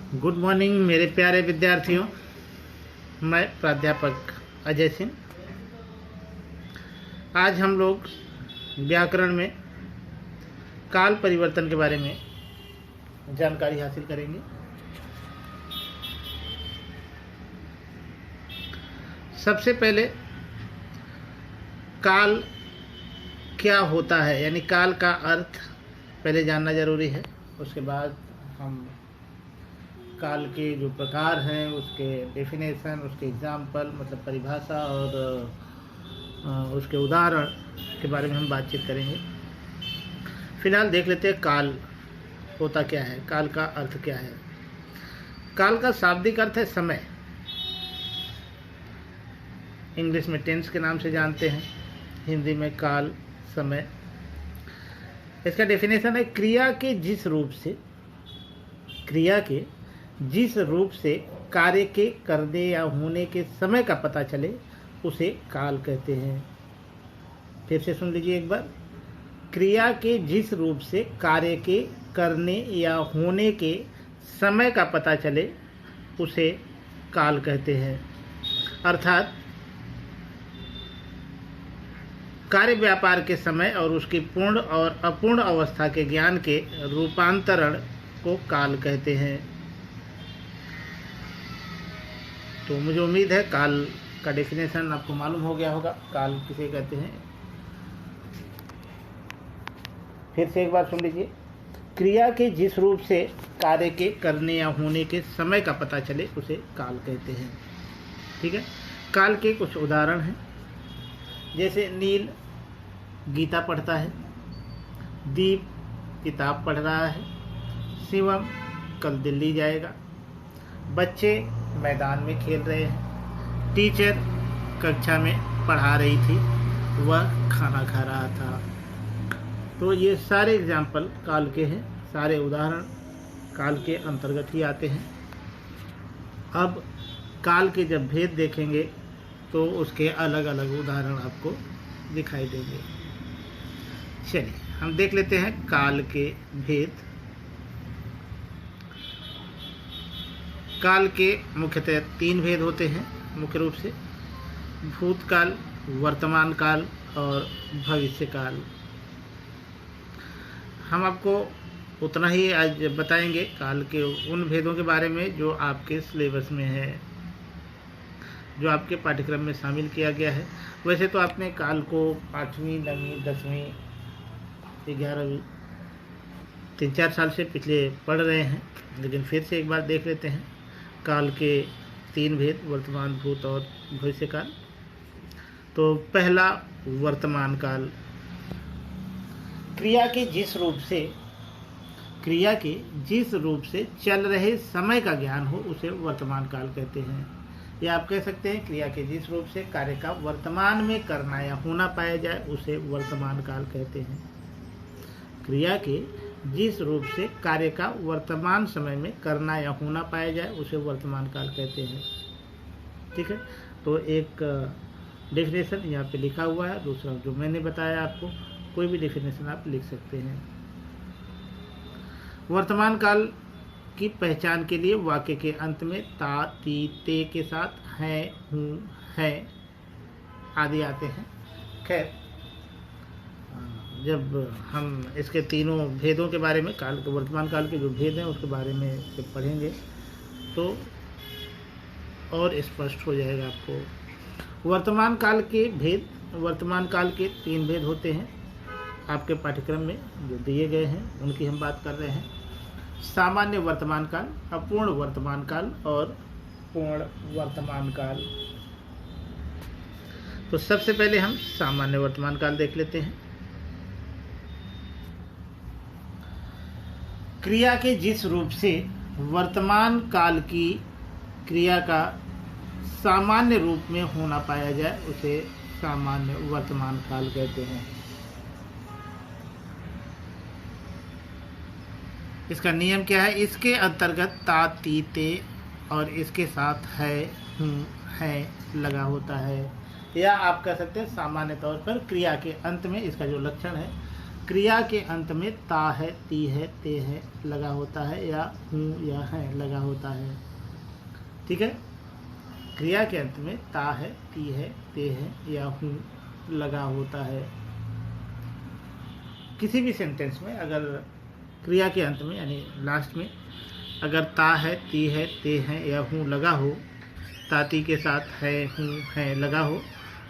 Good morning मेरे प्यारे विद्यार्थियों। मैं प्राध्यापक अजय सिंह। आज हम लोग व्याकरण में काल परिवर्तन के बारे में जानकारी हासिल करेंगे। सबसे पहले काल क्या होता है, यानी काल का अर्थ पहले जानना जरूरी है। उसके बाद हम काल के जो प्रकार हैं, उसके डेफिनेशन, उसके एग्जाम्पल मतलब परिभाषा और उसके उदाहरण के बारे में हम बातचीत करेंगे। फिलहाल देख लेते हैं काल होता क्या है, काल का अर्थ क्या है। काल का शाब्दिक अर्थ है समय। इंग्लिश में टेंस के नाम से जानते हैं, हिंदी में काल समय। इसका डेफिनेशन है क्रिया के जिस रूप से कार्य के करने या होने के समय का पता चले उसे काल कहते हैं। फिर से सुन लीजिए एक बार। क्रिया के जिस रूप से कार्य के करने या होने के समय का पता चले उसे काल कहते हैं। अर्थात कार्य व्यापार के समय और उसकी पूर्ण और अपूर्ण अवस्था के ज्ञान के रूपांतरण को काल कहते हैं। तो मुझे उम्मीद है काल का डेफिनेशन आपको मालूम हो गया होगा, काल किसे कहते हैं। फिर से एक बार सुन लीजिए। क्रिया के जिस रूप से कार्य के करने या होने के समय का पता चले उसे काल कहते हैं। ठीक है। काल के कुछ उदाहरण हैं, जैसे नील गीता पढ़ता है, दीप किताब पढ़ रहा है, शिवम कल दिल्ली जाएगा, बच्चे मैदान में खेल रहे हैं, टीचर कक्षा में पढ़ा रही थी, वह खाना खा रहा था। तो ये सारे एग्जाम्पल काल के हैं, सारे उदाहरण काल के अंतर्गत ही आते हैं। अब काल के जब भेद देखेंगे तो उसके अलग अलग उदाहरण आपको दिखाई देंगे। चलिए हम देख लेते हैं काल के भेद। काल के मुख्यतः 3 भेद होते हैं मुख्य रूप से: भूतकाल, वर्तमान काल और भविष्य काल। हम आपको उतना ही आज बताएंगे काल के उन भेदों के बारे में जो आपके सिलेबस में है, जो आपके पाठ्यक्रम में शामिल किया गया है। वैसे तो आपने काल को 8वीं, 9वीं, 10वीं, 11वीं 3-4 साल से पिछले पढ़ रहे हैं, लेकिन फिर से एक बार देख लेते हैं काल के 3 भेद: वर्तमान, भूत और भविष्य काल। तो पहला वर्तमान काल। क्रिया के जिस रूप से चल रहे समय का ज्ञान हो उसे वर्तमान काल कहते हैं। या आप कह सकते हैं क्रिया के जिस रूप से कार्य का वर्तमान में करना या होना पाया जाए उसे वर्तमान काल कहते हैं। क्रिया के जिस रूप से कार्य का वर्तमान समय में करना या होना पाया जाए उसे वर्तमान काल कहते हैं। ठीक है। तो एक डेफिनेशन यहाँ पे लिखा हुआ है, दूसरा जो मैंने बताया आपको, कोई भी डेफिनेशन आप लिख सकते हैं। वर्तमान काल की पहचान के लिए वाक्य के अंत में ता, ती, ते के साथ है, हूँ, है आदि आते हैं। खैर, जब हम इसके तीनों भेदों के बारे में, काल के वर्तमान काल के जो भेद हैं उसके बारे में जब पढ़ेंगे तो और स्पष्ट हो जाएगा आपको। वर्तमान काल के भेद, वर्तमान काल के 3 भेद होते हैं आपके पाठ्यक्रम में जो दिए गए हैं, उनकी हम बात कर रहे हैं। सामान्य वर्तमान काल, अपूर्ण वर्तमान काल और पूर्ण वर्तमान काल। तो सबसे पहले हम सामान्य वर्तमान काल देख लेते हैं। क्रिया के जिस रूप से वर्तमान काल की क्रिया का सामान्य रूप में होना पाया जाए उसे सामान्य वर्तमान काल कहते हैं। इसका नियम क्या है? इसके अंतर्गत ता, ती, ते और इसके साथ है, हूँ, है लगा होता है। या आप कह सकते हैं सामान्य तौर पर क्रिया के अंत में इसका जो लक्षण है क्रिया के अंत में ता है, ती है, ते है लगा होता है या हूँ या है लगा होता है। ठीक है, क्रिया के अंत में ता है, ती है, ते है या हूँ लगा होता है। किसी भी सेंटेंस में अगर क्रिया के अंत में यानी लास्ट में अगर ता है, ती है, ते है या हूँ लगा हो, ताती के साथ है, हूँ, है लगा हो,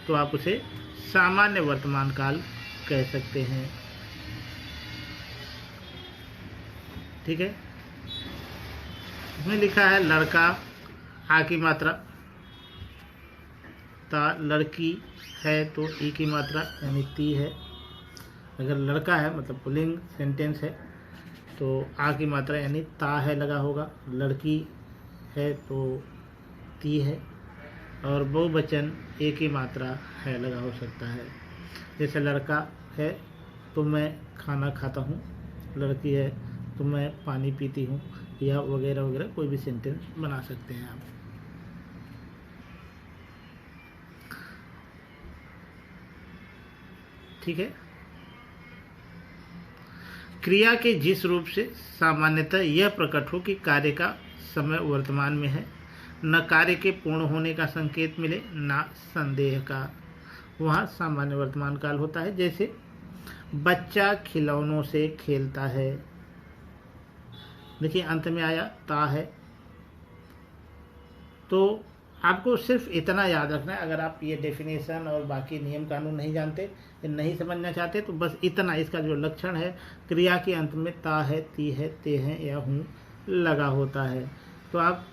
तो आप उसे सामान्य वर्तमान काल कह सकते हैं। ठीक है, इसमें लिखा है लड़का, आ की मात्रा, ता, लड़की है तो ई की मात्रा यानी ती है। अगर लड़का है मतलब पुल्लिंग सेंटेंस है तो आ की मात्रा यानी ता है लगा होगा, लड़की है तो ती है, और बहुवचन ए की मात्रा है लगा हो सकता है। जैसे लड़का है तो मैं खाना खाता हूँ, लड़की है तो मैं पानी पीती हूँ, या वगैरह वगैरह कोई भी सेंटेंस बना सकते हैं आप। ठीक है, क्रिया के जिस रूप से सामान्यतः यह प्रकट हो कि कार्य का समय वर्तमान में है, न कार्य के पूर्ण होने का संकेत मिले न संदेह का, वहाँ सामान्य वर्तमान काल होता है। जैसे बच्चा खिलौनों से खेलता है, देखिए अंत में आया ता है, तो आपको सिर्फ इतना याद रखना है। अगर आप ये डेफिनेशन और बाकी नियम कानून नहीं जानते, नहीं समझना चाहते, तो बस इतना, इसका जो लक्षण है क्रिया के अंत में ता है, ती है, ते है या हूँ लगा होता है, तो आप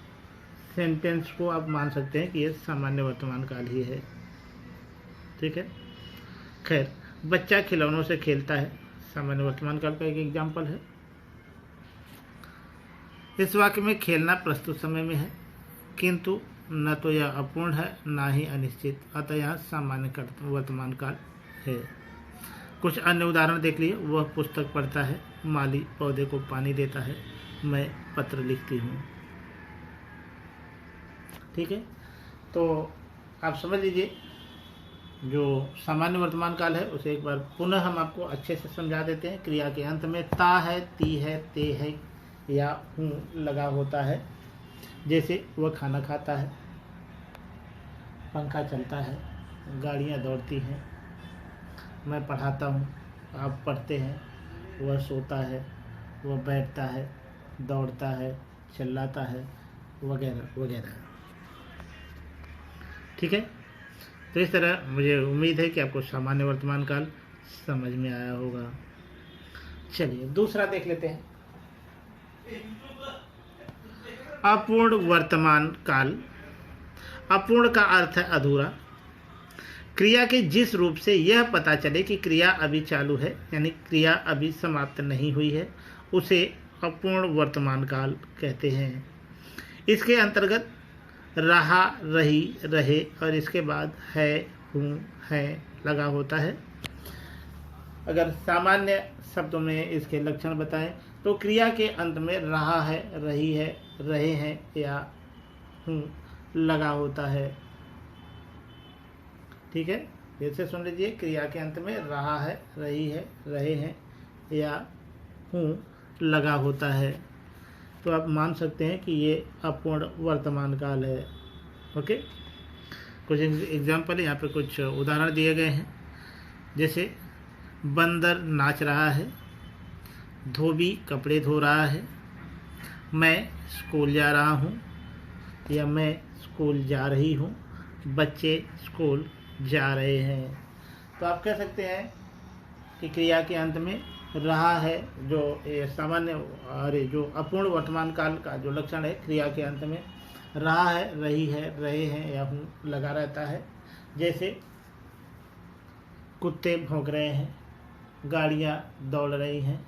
सेंटेंस को आप मान सकते हैं कि ये सामान्य वर्तमान काल ही है। ठीक है, खैर बच्चा खिलौनों से खेलता है सामान्य वर्तमान काल का एक एग्जाम्पल है। इस वाक्य में खेलना प्रस्तुत समय में है, किंतु न तो यह अपूर्ण है न ही अनिश्चित, अतः यहाँ सामान्य वर्तमान काल है। कुछ अन्य उदाहरण देख लिए। वह पुस्तक पढ़ता है, माली पौधे को पानी देता है, मैं पत्र लिखती हूँ। ठीक है, तो आप समझ लीजिए जो सामान्य वर्तमान काल है उसे एक बार पुनः हम आपको अच्छे से समझा देते हैं। क्रिया के अंत में ता है, ती है, ते है या हूँ लगा होता है। जैसे वह खाना खाता है, पंखा चलता है, गाड़ियाँ दौड़ती हैं, मैं पढ़ाता हूँ, आप पढ़ते हैं, वह सोता है, वह बैठता है, दौड़ता है, चिल्लाता है वगैरह वगैरह। ठीक है, तो इस तरह मुझे उम्मीद है कि आपको सामान्य वर्तमान काल समझ में आया होगा। चलिए दूसरा देख लेते हैं, अपूर्ण वर्तमान काल। अपूर्ण का अर्थ है अधूरा। क्रिया के जिस रूप से यह पता चले कि क्रिया अभी चालू है यानी क्रिया अभी समाप्त नहीं हुई है, उसे अपूर्ण वर्तमान काल कहते हैं। इसके अंतर्गत रहा, रही, रहे और इसके बाद है, हूँ, है लगा होता है। अगर सामान्य शब्दों में इसके लक्षण बताएं तो क्रिया के अंत में रहा है, रही है, रहे हैं या हूँ लगा होता है। ठीक है, फिर से सुन लीजिए। क्रिया के अंत में रहा है, रही है, रहे हैं या हूँ लगा होता है, तो आप मान सकते हैं कि ये अपूर्ण वर्तमान काल है। ओके, कुछ एग्जाम्पल यहाँ पे कुछ उदाहरण दिए गए हैं। जैसे बंदर नाच रहा है, धोबी कपड़े धो रहा है, मैं स्कूल जा रहा हूँ या मैं स्कूल जा रही हूँ, बच्चे स्कूल जा रहे हैं। तो आप कह सकते हैं कि क्रिया के अंत में रहा है, जो सामान्य अरे जो अपूर्ण वर्तमान काल का जो लक्षण है, क्रिया के अंत में रहा है, रही है, रहे हैं या हूँ लगा रहता है। जैसे कुत्ते भौंक रहे हैं, गाड़ियाँ दौड़ रही हैं,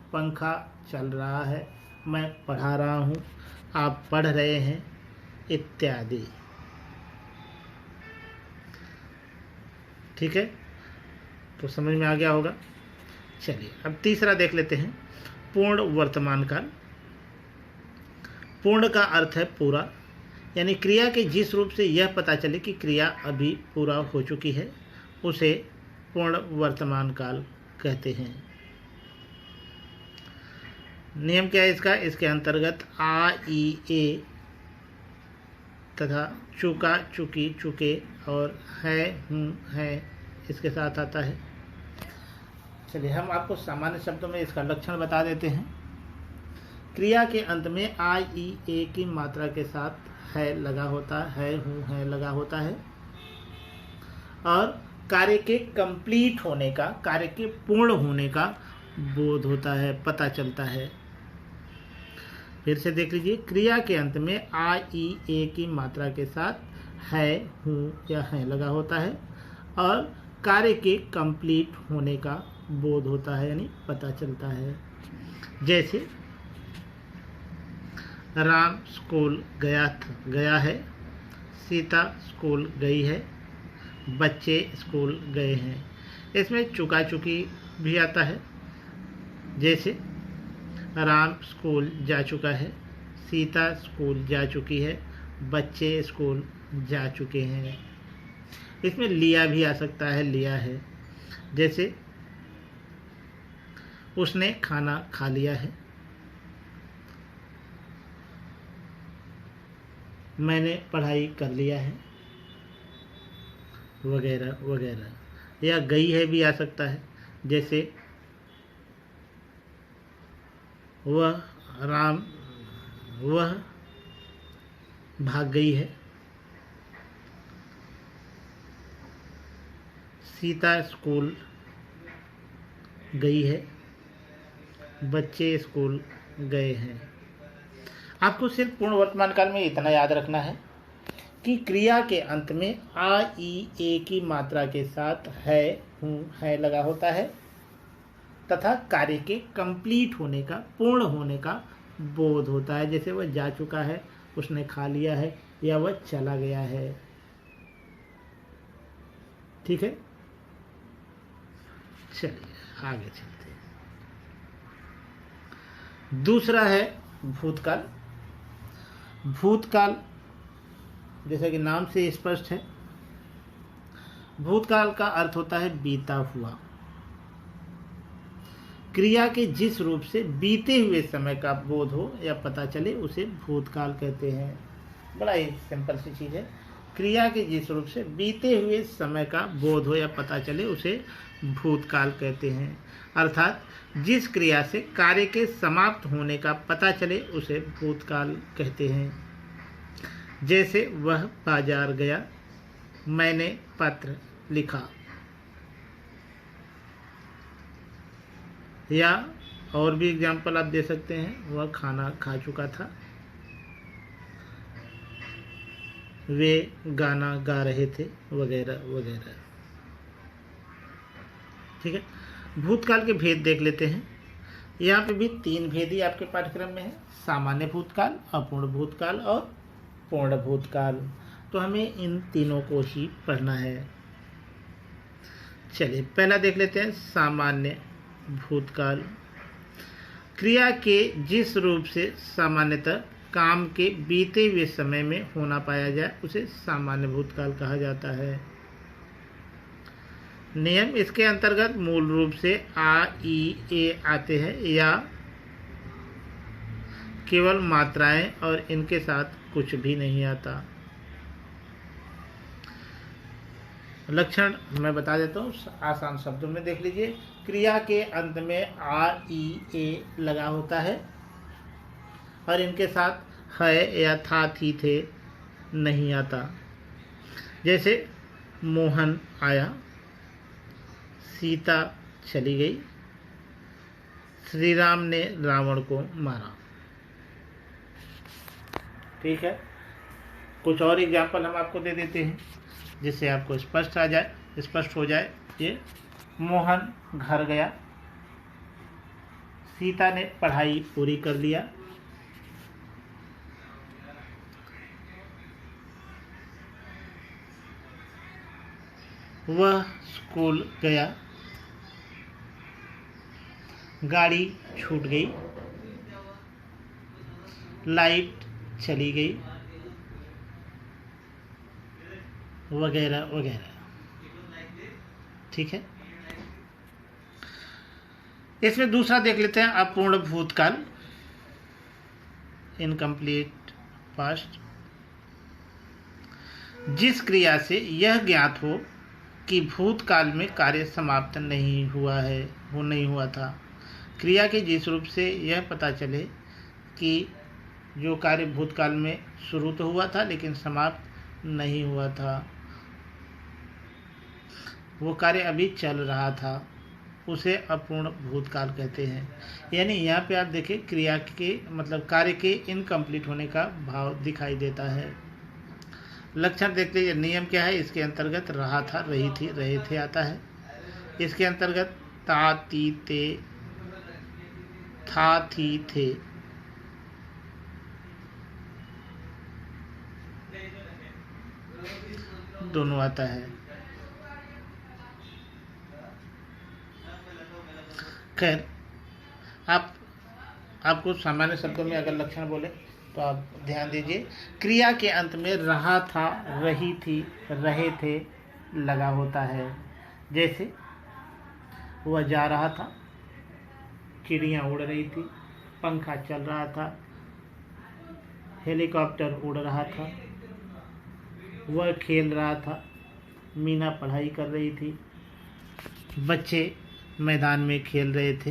पंखा चल रहा है, मैं पढ़ा रहा हूँ, आप पढ़ रहे हैं इत्यादि। ठीक है, तो समझ में आ गया होगा। चलिए अब तीसरा देख लेते हैं, पूर्ण वर्तमान काल। पूर्ण का अर्थ है पूरा, यानी क्रिया के जिस रूप से यह पता चले कि क्रिया अभी पूरा हो चुकी है, उसे पूर्ण वर्तमान काल कहते हैं। नियम क्या है इसका? इसके अंतर्गत आ, ई, ए तथा चुका, चुकी, चुके और है, हूँ, है इसके साथ आता है। चलिए हम आपको सामान्य शब्दों में इसका लक्षण बता देते हैं। क्रिया के अंत में आ, ई, ए की मात्रा के साथ है लगा होता है, हूँ, है लगा होता है और कार्य के कंप्लीट होने का, कार्य के पूर्ण होने का बोध होता है, पता चलता है। फिर से देख लीजिए, क्रिया के अंत में आ, ई, ए की मात्रा के साथ है, हूँ या है लगा होता है और कार्य के कंप्लीट होने का बोध होता है, यानी पता चलता है। जैसे राम स्कूल गया है, सीता स्कूल गई है, बच्चे स्कूल गए हैं। इसमें चुका चुकी भी आता है। जैसे राम स्कूल जा चुका है, सीता स्कूल जा चुकी है, बच्चे स्कूल जा चुके हैं। इसमें लिया भी आ सकता है, लिया है। जैसे उसने खाना खा लिया है, मैंने पढ़ाई कर लिया है, वगैरह वगैरह। या गई है भी आ सकता है। जैसे वह भाग गई है, सीता स्कूल गई है, बच्चे स्कूल गए हैं। आपको सिर्फ पूर्ण वर्तमान काल में इतना याद रखना है कि क्रिया के अंत में आ, ई, ए की मात्रा के साथ है, हूँ, है लगा होता है तथा कार्य के कंप्लीट होने का, पूर्ण होने का बोध होता है। जैसे वह जा चुका है, उसने खा लिया है या वह चला गया है। ठीक है, चलिए आगे चलते हैं। दूसरा है भूतकाल। भूतकाल जैसा कि नाम से स्पष्ट है, भूतकाल का अर्थ होता है बीता हुआ। क्रिया के जिस रूप से बीते हुए समय का बोध हो या पता चले उसे भूतकाल कहते हैं। बड़ा ही सिंपल सी चीज़ है। क्रिया के जिस रूप से बीते हुए समय का बोध हो या पता चले उसे भूतकाल कहते हैं। अर्थात जिस क्रिया से कार्य के समाप्त होने का पता चले उसे भूतकाल कहते हैं। जैसे वह बाजार गया, मैंने पत्र लिखा। या और भी एग्जाम्पल आप दे सकते हैं, वह खाना खा चुका था, वे गाना गा रहे थे, वगैरह वगैरह। ठीक है, भूतकाल के भेद देख लेते हैं। यहाँ पे भी 3 भेद ही आपके पाठ्यक्रम में है, सामान्य भूतकाल, अपूर्ण भूतकाल और पूर्ण भूतकाल। तो हमें इन तीनों को ही पढ़ना है। चलिए पहला देख लेते हैं, सामान्य भूतकाल। क्रिया के जिस रूप से सामान्यतः काम के बीते हुए समय में होना पाया जाए उसे सामान्य भूतकाल कहा जाता है। नियम इसके अंतर्गत मूल रूप से आ, ई, ए आते हैं या केवल मात्राएं और इनके साथ कुछ भी नहीं आता। लक्षण मैं बता देता हूँ, आसान शब्दों में देख लीजिए। क्रिया के अंत में आ, ई, ए लगा होता है और इनके साथ है या था, थी, थे नहीं आता। जैसे मोहन आया, सीता चली गई, श्री राम ने रावण को मारा। ठीक है, कुछ और एग्जाम्पल हम आपको दे देते हैं जिससे आपको स्पष्ट हो जाए। ये मोहन घर गया, सीता ने पढ़ाई पूरी कर लिया, वह स्कूल गया, गाड़ी छूट गई, लाइट चली गई, वगैरह वगैरह। ठीक है, इसमें दूसरा देख लेते हैं अपूर्ण भूतकाल। इनकम्प्लीट पास्ट, जिस क्रिया से यह ज्ञात हो कि भूतकाल में कार्य समाप्त नहीं हुआ है, वो नहीं हुआ था। क्रिया के जिस रूप से यह पता चले कि जो कार्य भूतकाल में शुरू तो हुआ था लेकिन समाप्त नहीं हुआ था, वो कार्य अभी चल रहा था, उसे अपूर्ण भूतकाल कहते हैं। यानी यहाँ पे आप देखें क्रिया के मतलब कार्य के इनकम्प्लीट होने का भाव दिखाई देता है। लक्षण देख लीजिए, नियम क्या है, इसके अंतर्गत रहा था, रही थी, रहे थे आता है। इसके अंतर्गत ता, ती, ते, था, थी, थे, दोनों आता है। खैर, आपको सामान्य शब्दों में अगर लक्षण बोले तो आप ध्यान दीजिए, क्रिया के अंत में रहा था, रही थी, रहे थे लगा होता है। जैसे वह जा रहा था, चिड़ियाँ उड़ रही थी, पंखा चल रहा था, हेलीकॉप्टर उड़ रहा था, वह खेल रहा था, मीना पढ़ाई कर रही थी, बच्चे मैदान में खेल रहे थे,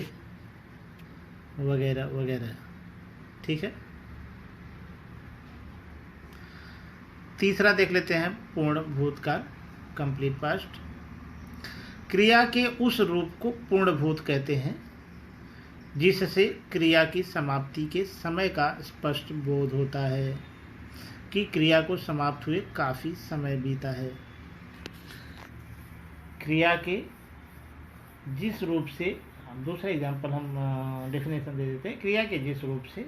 वगैरह वगैरह। ठीक है। तीसरा देख लेते हैं पूर्ण भूतकाल, कंप्लीट पास्ट। क्रिया के उस रूप को पूर्ण भूत कहते हैं जिससे क्रिया की समाप्ति के समय का स्पष्ट बोध होता है कि क्रिया को समाप्त हुए काफ़ी समय बीता है। क्रिया के जिस रूप से, दूसरा एग्जाम्पल हम डेफिनेशन दे देते हैं, क्रिया के जिस रूप से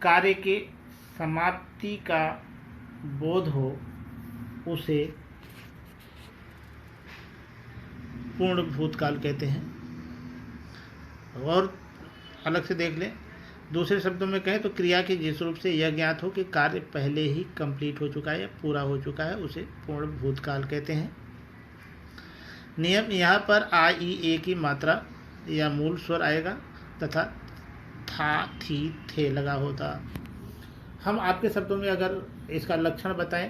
कार्य के समाप्ति का बोध हो उसे पूर्ण भूतकाल कहते हैं। और अलग से देख लें, दूसरे शब्दों में कहें तो क्रिया के जिस रूप से यह ज्ञात हो कि कार्य पहले ही कंप्लीट हो चुका है या पूरा हो चुका है, उसे पूर्ण भूतकाल कहते हैं। नियम, यहाँ पर आ, ई, ए की मात्रा या मूल स्वर आएगा तथा था, थी, थे लगा होता। हम आपके शब्दों में अगर इसका लक्षण बताएं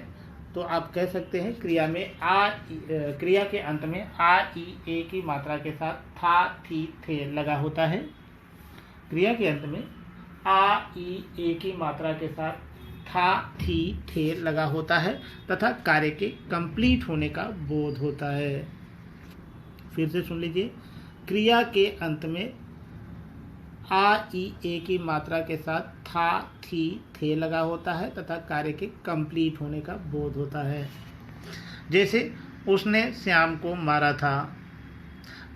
तो आप कह सकते हैं क्रिया में क्रिया के अंत में आ, ई, ए की मात्रा के साथ था, थी, थे लगा होता है। क्रिया के अंत में आ, ई, ए की मात्रा के साथ था, थी, थे लगा होता है तथा कार्य के कंप्लीट होने का बोध होता है। फिर से सुन लीजिए, क्रिया के अंत में आ, ई, ए की मात्रा के साथ था, थी, थे लगा होता है तथा कार्य के कंप्लीट होने का बोध होता है। जैसे उसने श्याम को मारा था,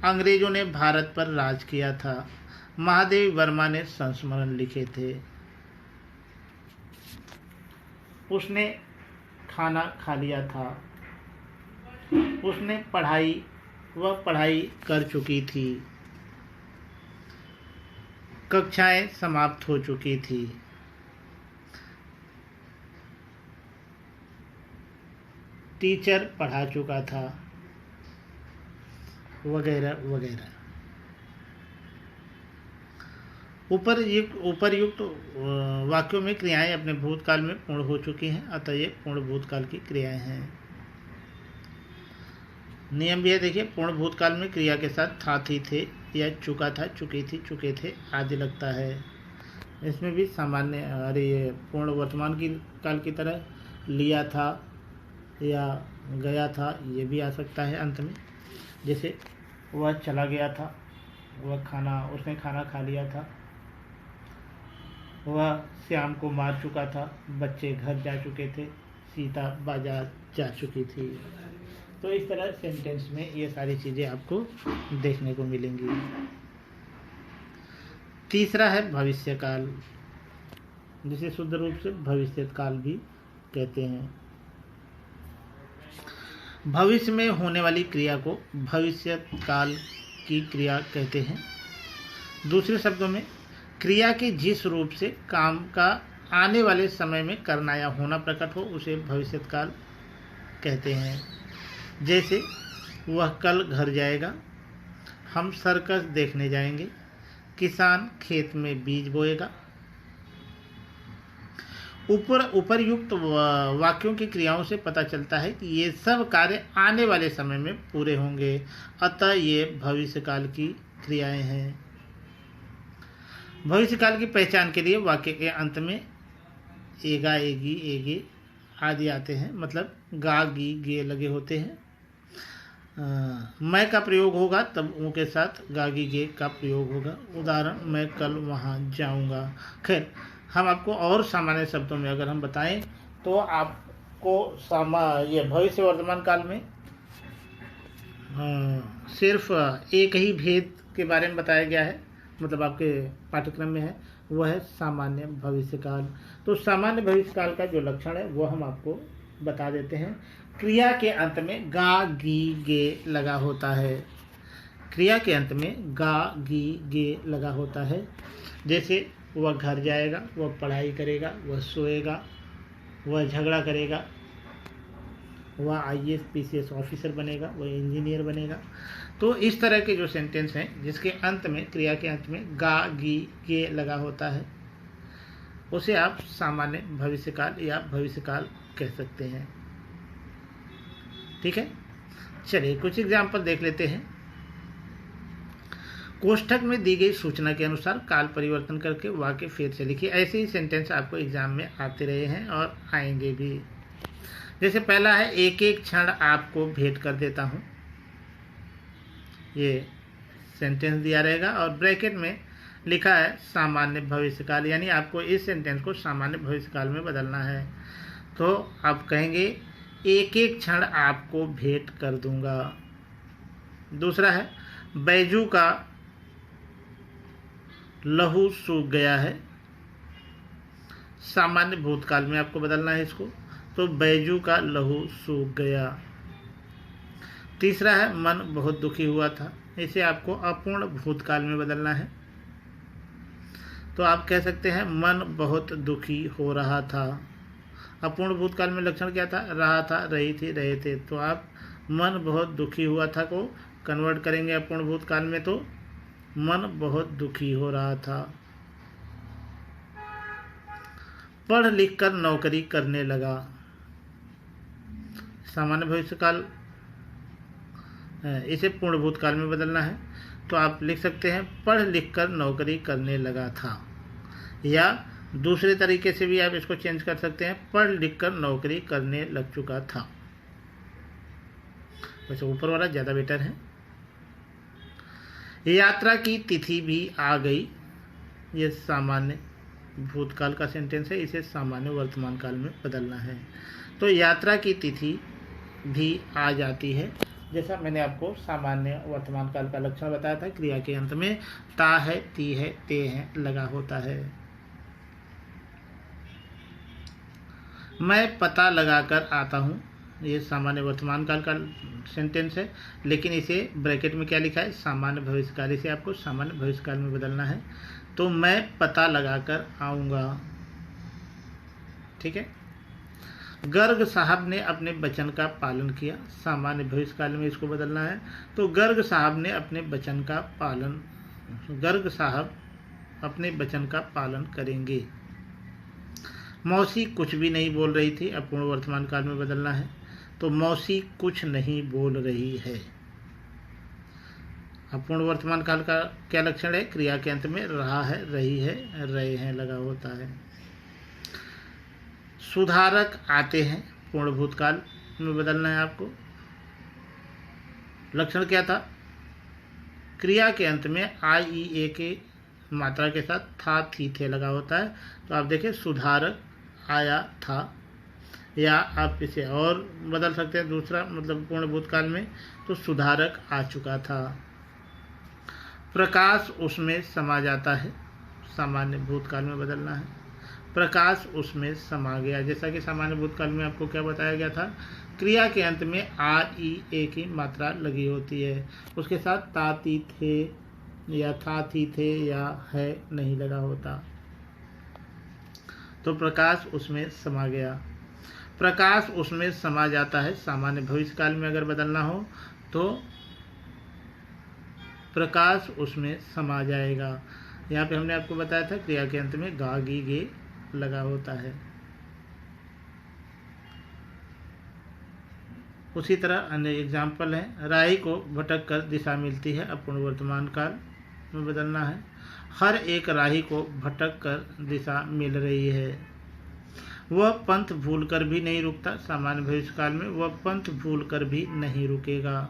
अंग्रेजों ने भारत पर राज किया था, महादेव वर्मा ने संस्मरण लिखे थे, उसने खाना खा लिया था, उसने वह पढ़ाई कर चुकी थी, कक्षाएं समाप्त हो चुकी थी, टीचर पढ़ा चुका था, वगैरह वगैरह। ऊपर्युक्त वाक्यों में क्रियाएं अपने भूतकाल में पूर्ण हो चुकी हैं, अतः ये पूर्ण भूतकाल की क्रियाएं हैं। नियम भी है, देखिए, पूर्ण भूतकाल में क्रिया के साथ था, थी, थे या चुका था, चुकी थी, चुके थे आदि लगता है। इसमें भी सामान्य ये पूर्ण वर्तमान की काल की तरह लिया था या गया था, ये भी आ सकता है अंत में। जैसे वह चला गया था, उसने खाना खा लिया था, वह श्याम को मार चुका था, बच्चे घर जा चुके थे, सीता बाजार जा चुकी थी। तो इस तरह सेंटेंस में ये सारी चीज़ें आपको देखने को मिलेंगी। तीसरा है भविष्यकाल, जिसे शुद्ध रूप से भविष्यकाल भी कहते हैं। भविष्य में होने वाली क्रिया को भविष्यकाल की क्रिया कहते हैं। दूसरे शब्दों में, क्रिया के जिस रूप से काम का आने वाले समय में करना या होना प्रकट हो उसे भविष्यकाल कहते हैं। जैसे वह कल घर जाएगा, हम सर्कस देखने जाएंगे, किसान खेत में बीज बोएगा, उपर्युक्त वाक्यों की क्रियाओं से पता चलता है कि ये सब कार्य आने वाले समय में पूरे होंगे, अतः ये भविष्यकाल की क्रियाएं हैं। भविष्यकाल की पहचान के लिए वाक्य के अंत में एगा, एगी, एगे आदि आते हैं, मतलब गा, गी, गे लगे होते हैं। मैं का प्रयोग होगा तब ऊ के साथ गागी गे का प्रयोग होगा। उदाहरण, मैं कल वहाँ जाऊँगा। खैर, हम आपको और सामान्य शब्दों में अगर हम बताएं तो आपको ये भविष्य वर्तमान काल में सिर्फ एक ही भेद के बारे में बताया गया है, मतलब आपके पाठ्यक्रम में है, वह है सामान्य भविष्यकाल। तो सामान्य भविष्यकाल का जो लक्षण है वो हम आपको बता देते हैं। क्रिया के अंत में गा, गी, गे लगा होता है। क्रिया के अंत में गा, गी, गे लगा होता है। जैसे वह घर जाएगा, वह पढ़ाई करेगा, वह सोएगा, वह झगड़ा करेगा, वह IAS PCS ऑफिसर बनेगा, वह इंजीनियर बनेगा। तो इस तरह के जो सेंटेंस हैं जिसके अंत में, क्रिया के अंत में गा, गी, गे लगा होता है, उसे आप सामान्य भविष्यकाल या भविष्यकाल कह सकते हैं। ठीक है, चलिए कुछ एग्जाम्पल देख लेते हैं। कोष्ठक में दी गई सूचना के अनुसार काल परिवर्तन करके वाक्य फिर से लिखिए। ऐसे ही सेंटेंस आपको एग्जाम में आते रहे हैं और आएंगे भी। जैसे पहला है, एक एक क्षण आपको भेंट कर देता हूँ। ये सेंटेंस दिया रहेगा और ब्रैकेट में लिखा है सामान्य भविष्यकाल, यानी आपको इस सेंटेंस को सामान्य भविष्यकाल में बदलना है। तो आप कहेंगे एक एक क्षण आपको भेंट कर दूंगा। दूसरा है, बैजू का लहू सूख गया है। सामान्य भूतकाल में आपको बदलना है इसको, तो बैजू का लहू सूख गया। तीसरा है, मन बहुत दुखी हुआ था। इसे आपको अपूर्ण भूतकाल में बदलना है, तो आप कह सकते हैं मन बहुत दुखी हो रहा था। अपूर्ण भूतकाल में लक्षण क्या था? रहा था, रही थी, रहे थे। तो आप मन बहुत दुखी हुआ था को कन्वर्ट करेंगे अपूर्ण भूतकाल में, तो मन बहुत दुखी हो रहा था। पढ़ लिख कर नौकरी करने लगा। सामान्य भविष्यकाल, इसे पूर्ण भूतकाल में बदलना है, तो आप लिख सकते हैं पढ़ लिख कर नौकरी करने लगा था। या दूसरे तरीके से भी आप इसको चेंज कर सकते हैं, पढ़ लिख कर नौकरी करने लग चुका था। वैसे ऊपर वाला ज़्यादा बेटर है। यात्रा की तिथि भी आ गई। ये सामान्य भूतकाल का सेंटेंस है, इसे सामान्य वर्तमान काल में बदलना है। तो यात्रा की तिथि भी आ जाती है, जैसा मैंने आपको सामान्य वर्तमान काल का लक्षण बताया था। क्रिया के अंत में ता है, ती है, ते है लगा होता है। मैं पता लगाकर आता हूँ। ये सामान्य वर्तमान काल का सेंटेंस है, लेकिन इसे ब्रैकेट में क्या लिखा है? सामान्य भविष्यकाल। इसे आपको सामान्य भविष्यकाल में बदलना है, तो मैं पता लगाकर आऊँगा। ठीक है। गर्ग साहब ने अपने वचन का पालन किया। सामान्य भविष्यकाल में इसको बदलना है, तो गर्ग साहब ने अपने वचन का पालन, गर्ग साहब अपने वचन का पालन करेंगे। मौसी कुछ भी नहीं बोल रही थी, अपूर्ण वर्तमान काल में बदलना है, तो मौसी कुछ नहीं बोल रही है। अपूर्ण वर्तमान काल का क्या लक्षण है? क्रिया के अंत में रहा है, रही है, रहे हैं लगा होता है। सुधारक आते हैं, पूर्ण भूतकाल में बदलना है आपको। लक्षण क्या था? क्रिया के अंत में IEA के मात्रा के साथ था, थी, थे लगा होता है। तो आप देखें सुधारक आया था, या आप इसे और बदल सकते हैं दूसरा, मतलब पूर्ण भूतकाल में, तो सुधारक आ चुका था। प्रकाश उसमें समा जाता है। सामान्य भूतकाल में बदलना है, प्रकाश उसमें समा गया। जैसा कि सामान्य भूतकाल में आपको क्या बताया गया था? क्रिया के अंत में REA की मात्रा लगी होती है, उसके साथ ता, ती, थे या था, थी, थे या है नहीं लगा होता। तो प्रकाश उसमें समा गया। प्रकाश उसमें समा जाता है। सामान्य भविष्यकाल में अगर बदलना हो तो प्रकाश उसमें समा जाएगा। यहाँ पे हमने आपको बताया था क्रिया के अंत में गा, गी, गे लगा होता है। उसी तरह अन्य एग्जाम्पल है, राही को भटक कर दिशा मिलती है, अपूर्ण वर्तमान काल में बदलना है। हर एक राही को भटक कर दिशा मिल रही है, वह पंथ भूलकर भी नहीं रुकता। सामान्य भविष्य काल में वह पंथ भूलकर भी नहीं रुकेगा।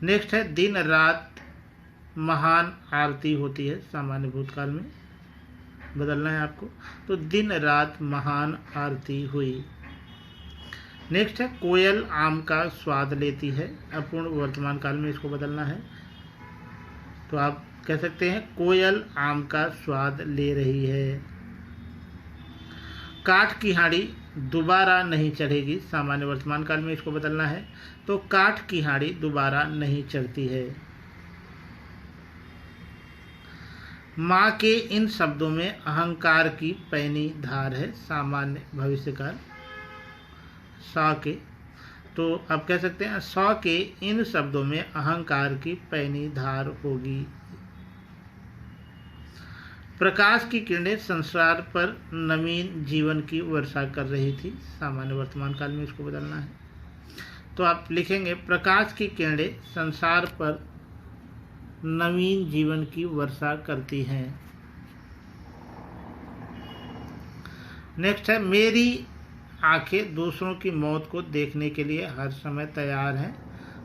नेक्स्ट है, दिन रात महान आरती होती है। सामान्य भूतकाल में बदलना है आपको, तो दिन रात महान आरती हुई। नेक्स्ट है, कोयल आम का स्वाद लेती है। अपूर्ण वर्तमान काल में इसको बदलना है, तो आप कह सकते हैं कोयल आम का स्वाद ले रही है। काठ की हांडी दोबारा नहीं चढ़ेगी। सामान्य वर्तमान काल में इसको बदलना है, तो काठ की हांडी दोबारा नहीं चढ़ती है। माँ के इन शब्दों में अहंकार की पैनी धार है। सामान्य भविष्यकाल सा के, तो आप कह सकते हैं सौ के इन शब्दों में अहंकार की पैनी धार होगी। प्रकाश की किरणें संसार पर नवीन जीवन की वर्षा कर रही थी। सामान्य वर्तमान काल में इसको बदलना है, तो आप लिखेंगे प्रकाश की किरणें संसार पर नवीन जीवन की वर्षा करती हैं। नेक्स्ट है, मेरी आंखें दूसरों की मौत को देखने के लिए हर समय तैयार हैं।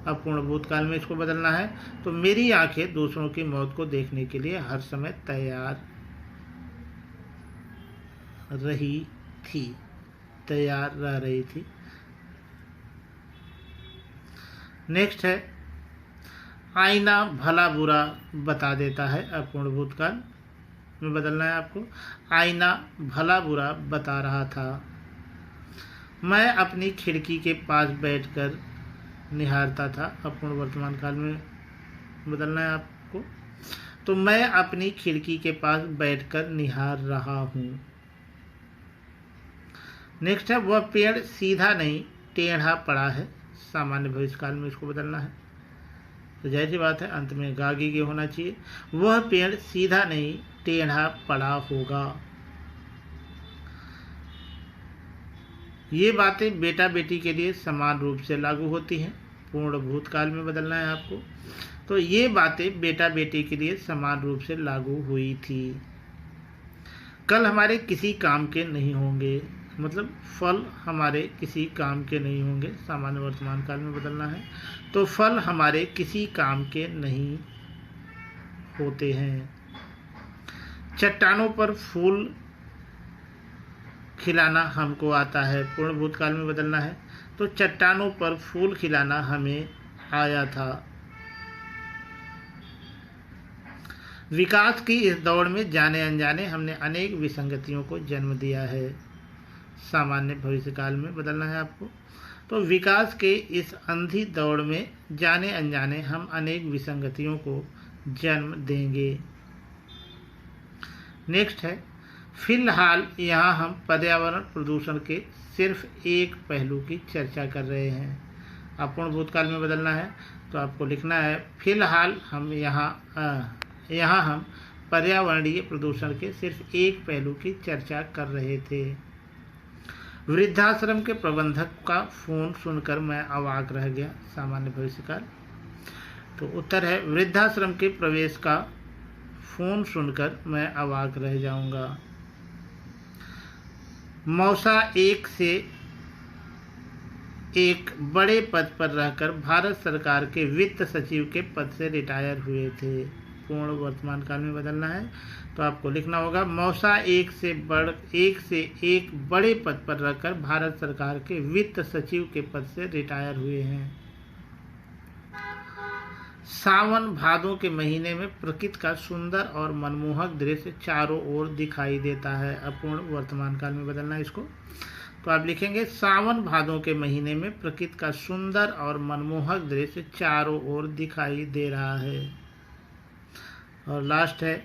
अपूर्ण भूतकाल में इसको बदलना है, तो मेरी आंखें दूसरों की मौत को देखने के लिए हर समय तैयार रही थी, तैयार रह रही थी। नेक्स्ट है, आईना भला बुरा बता देता है। अपूर्ण भूतकाल में बदलना है आपको, आईना भला बुरा बता रहा था। मैं अपनी खिड़की के पास बैठकर निहारता था। अपूर्ण वर्तमान काल में बदलना है आपको, तो मैं अपनी खिड़की के पास बैठकर निहार रहा हूँ। नेक्स्ट है, वह पेड़ सीधा नहीं टेढ़ा पड़ा है। सामान्य भविष्यकाल में इसको बदलना है, तो जैसी बात है अंत में गागी के होना चाहिए। वह पेड़ सीधा नहीं टेढ़ा पड़ा होगा। ये बातें बेटा बेटी के लिए समान रूप से लागू होती हैं। पूर्ण भूतकाल में बदलना है आपको, तो ये बातें बेटा बेटी के लिए समान रूप से लागू हुई थी। कल हमारे किसी काम के नहीं होंगे, मतलब फल हमारे किसी काम के नहीं होंगे। सामान्य वर्तमान काल में बदलना है, तो फल हमारे किसी काम के नहीं होते हैं। चट्टानों पर फूल खिलाना हमको आता है। पूर्ण भूतकाल में बदलना है, तो चट्टानों पर फूल खिलाना हमें आया था। विकास की इस दौड़ में जाने अनजाने हमने अनेक विसंगतियों को जन्म दिया है। सामान्य भविष्यकाल में बदलना है आपको, तो विकास के इस अंधी दौड़ में जाने अनजाने हम अनेक विसंगतियों को जन्म देंगे। नेक्स्ट है, फिलहाल यहाँ हम पर्यावरण प्रदूषण के सिर्फ एक पहलू की चर्चा कर रहे हैं। अपूर्ण भूतकाल में बदलना है, तो आपको लिखना है फिलहाल हम यहाँ हम पर्यावरणीय प्रदूषण के सिर्फ एक पहलू की चर्चा कर रहे थे। वृद्धाश्रम के प्रबंधक का फोन सुनकर मैं अवाक रह गया। सामान्य भविष्यकाल, तो उत्तर है वृद्धाश्रम के प्रवेश का फोन सुनकर मैं अवाक रह जाऊंगा। मौसा एक से एक बड़े पद पर रहकर भारत सरकार के वित्त सचिव के पद से रिटायर हुए थे। पूर्ण वर्तमान काल में बदलना है, तो आपको लिखना होगा मौसा एक से एक बड़े पद पर रहकर भारत सरकार के वित्त सचिव के पद से रिटायर हुए हैं। सावन भादों के महीने में प्रकृति का सुंदर और मनमोहक दृश्य चारों ओर दिखाई देता है। अपूर्ण वर्तमान काल में बदलना है इसको, तो आप लिखेंगे सावन भादों के महीने में प्रकृति का सुंदर और मनमोहक दृश्य चारों ओर दिखाई दे रहा है। और लास्ट है,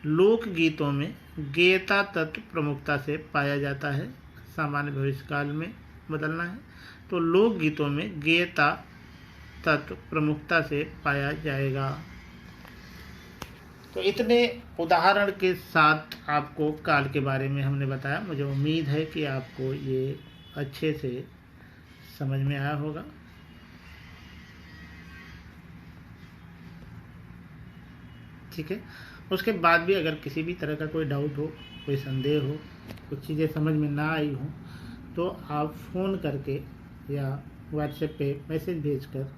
लोकगीतों में गेयता तत्व प्रमुखता से पाया जाता है। सामान्य भविष्यकाल में बदलना है, तो लोकगीतों में गेयता तत्व प्रमुखता से पाया जाएगा। तो इतने उदाहरण के साथ आपको काल के बारे में हमने बताया। मुझे उम्मीद है कि आपको ये अच्छे से समझ में आया होगा। ठीक है, उसके बाद भी अगर किसी भी तरह का कोई डाउट हो, कोई संदेह हो, कुछ चीज़ें समझ में ना आई हो, तो आप फ़ोन करके या व्हाट्सएप पे मैसेज भेजकर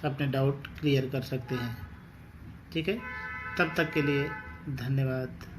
अपने डाउट क्लियर कर सकते हैं। ठीक है, तब तक के लिए धन्यवाद।